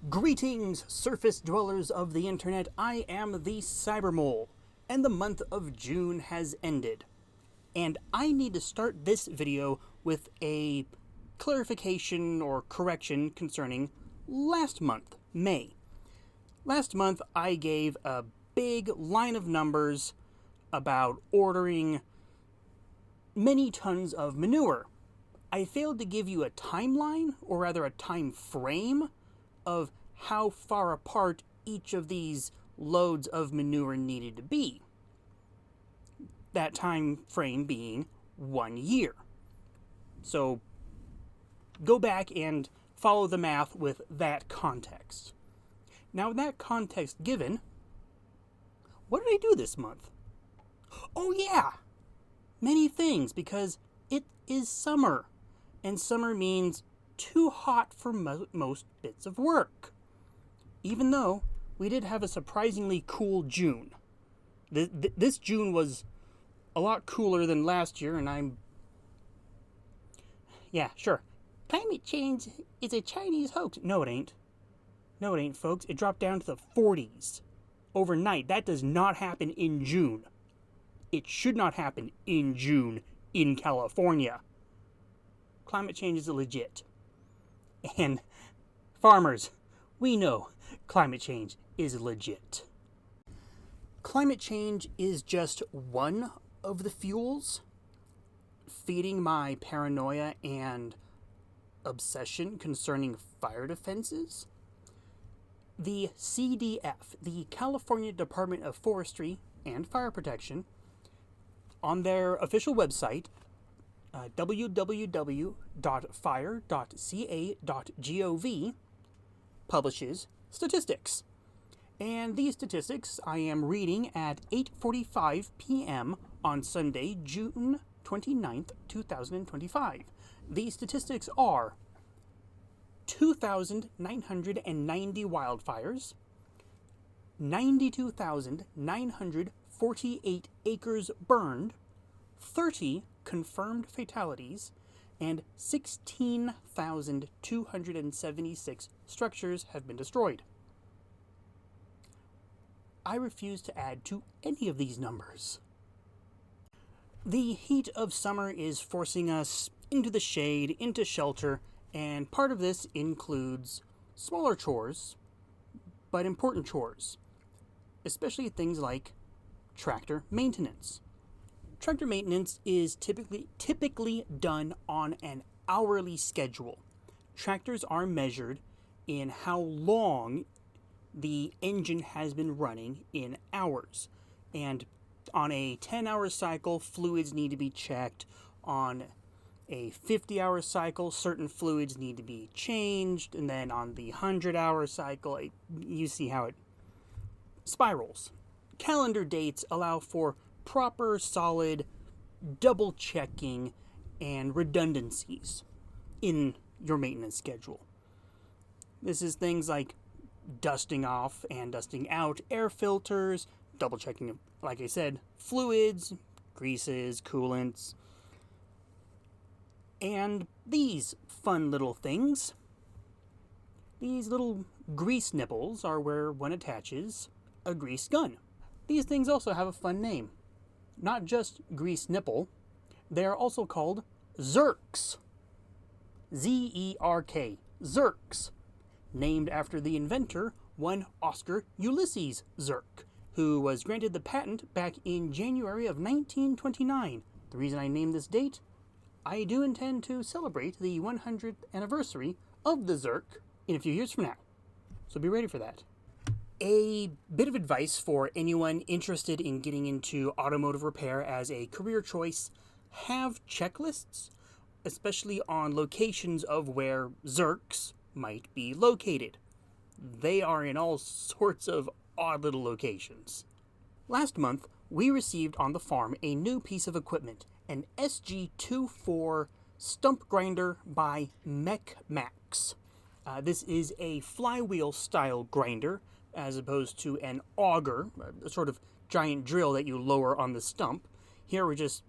Greetings, surface dwellers of the internet. I am the Cybermole, and the month of June has ended. And I need to start this video with a clarification or correction concerning last month, May. Last month, I gave a big line of numbers about ordering many tons of manure. I failed to give you a timeline, or rather a time frame, of how far apart each of these loads of manure needed to be. That time frame being 1 year. So go back and follow the math with that context. Now, with that context given, what did I do this month? Oh yeah! Many things, because it is summer. And summer means too hot for most bits of work. Even though we did have a surprisingly cool June. This June was a lot cooler than last year, and yeah, sure. Climate change is a Chinese hoax. No, it ain't. No, it ain't, folks. It dropped down to the 40s overnight. That does not happen in June. It should not happen in June in California. Climate change is legit. And farmers, we know climate change is legit. Climate change is just one of the fuels feeding my paranoia and obsession concerning fire defenses. The CDF, the California Department of Forestry and Fire Protection, on their official website, www.fire.ca.gov, publishes statistics. And these statistics I am reading at 8:45 p.m. on Sunday, June 29th, 2025. These statistics are 2,990 wildfires, 92,948 acres burned, 30 confirmed fatalities, and 16,276 structures have been destroyed. I refuse to add to any of these numbers. The heat of summer is forcing us into the shade, into shelter, and part of this includes smaller chores, but important chores, especially things like tractor maintenance. Tractor maintenance is typically done on an hourly schedule. Tractors are measured in how long the engine has been running in hours. And on a 10-hour cycle, fluids need to be checked. On a 50-hour cycle, certain fluids need to be changed. And then on the 100-hour cycle, you see how it spirals. Calendar dates allow for proper, solid, double-checking and redundancies in your maintenance schedule. This is things like dusting off and dusting out air filters, double-checking, like I said, fluids, greases, coolants, and these fun little things. These little grease nipples are where one attaches a grease gun. These things also have a fun name. Not just grease nipple, they are also called Zerks. Z-E-R-K, Zerks, named after the inventor, one Oscar Ulysses Zerk, who was granted the patent back in January of 1929. The reason I named this date, I do intend to celebrate the 100th anniversary of the Zerk in a few years from now. So be ready for that. A bit of advice for anyone interested in getting into automotive repair as a career choice: have checklists, especially on locations of where Zerks might be located. They are in all sorts of odd little locations. Last month, we received on the farm a new piece of equipment, an SG24 stump grinder by MechMax. This is a flywheel-style grinder, as opposed to an auger, a sort of giant drill that you lower on the stump. Here we're just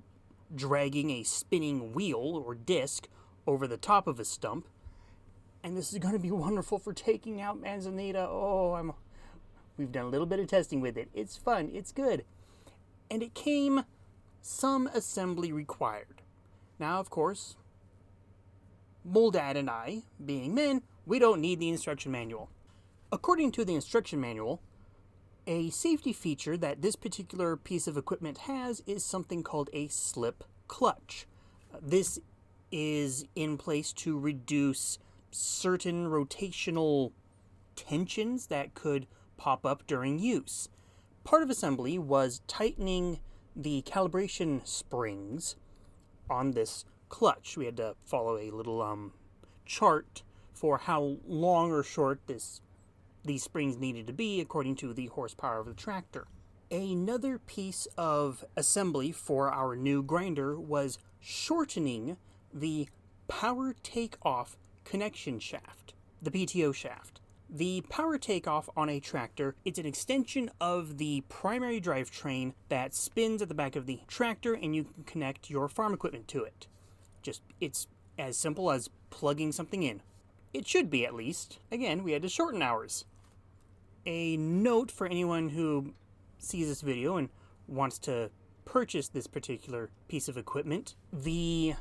dragging a spinning wheel or disc over the top of a stump. and this is going to be wonderful for taking out Manzanita. Oh, we've done a little bit of testing with it. It's fun. It's good. And it came some assembly required. Now, of course, Moldad and I, being men, we don't need the instruction manual. According to the instruction manual, a safety feature that this particular piece of equipment has is something called a slip clutch. This is in place to reduce certain rotational tensions that could pop up during use. Part of assembly was tightening the calibration springs on this clutch. We had to follow a little chart for how long or short these springs needed to be according to the horsepower of the tractor. Another piece of assembly for our new grinder was shortening the power takeoff connection shaft, the PTO shaft. The power takeoff on a tractor, it's an extension of the primary drivetrain that spins at the back of the tractor, and you can connect your farm equipment to it. It's as simple as plugging something in. It should be, at least. Again, we had to shorten ours. A note for anyone who sees this video and wants to purchase this particular piece of equipment: the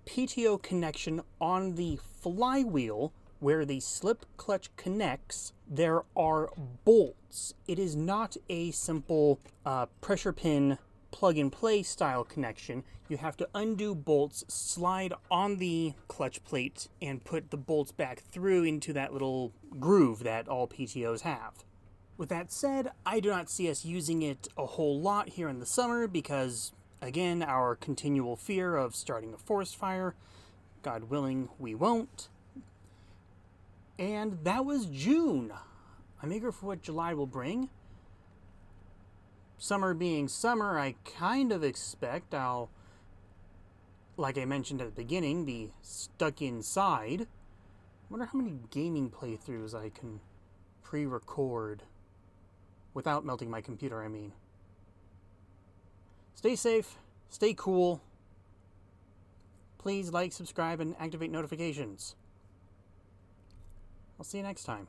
PTO connection on the flywheel where the slip clutch connects, there are bolts. It is not a simple pressure pin plug-and-play style connection. You have to undo bolts, slide on the clutch plate, and put the bolts back through into that little groove that all PTOs have. With that said, I do not see us using it a whole lot here in the summer because, again, our continual fear of starting a forest fire. God willing, we won't. And that was June. I'm eager for what July will bring. Summer being summer, I kind of expect I'll, like I mentioned at the beginning, be stuck inside. I wonder how many gaming playthroughs I can pre-record without melting my computer, I mean. Stay safe, stay cool. Please like, subscribe, and activate notifications. I'll see you next time.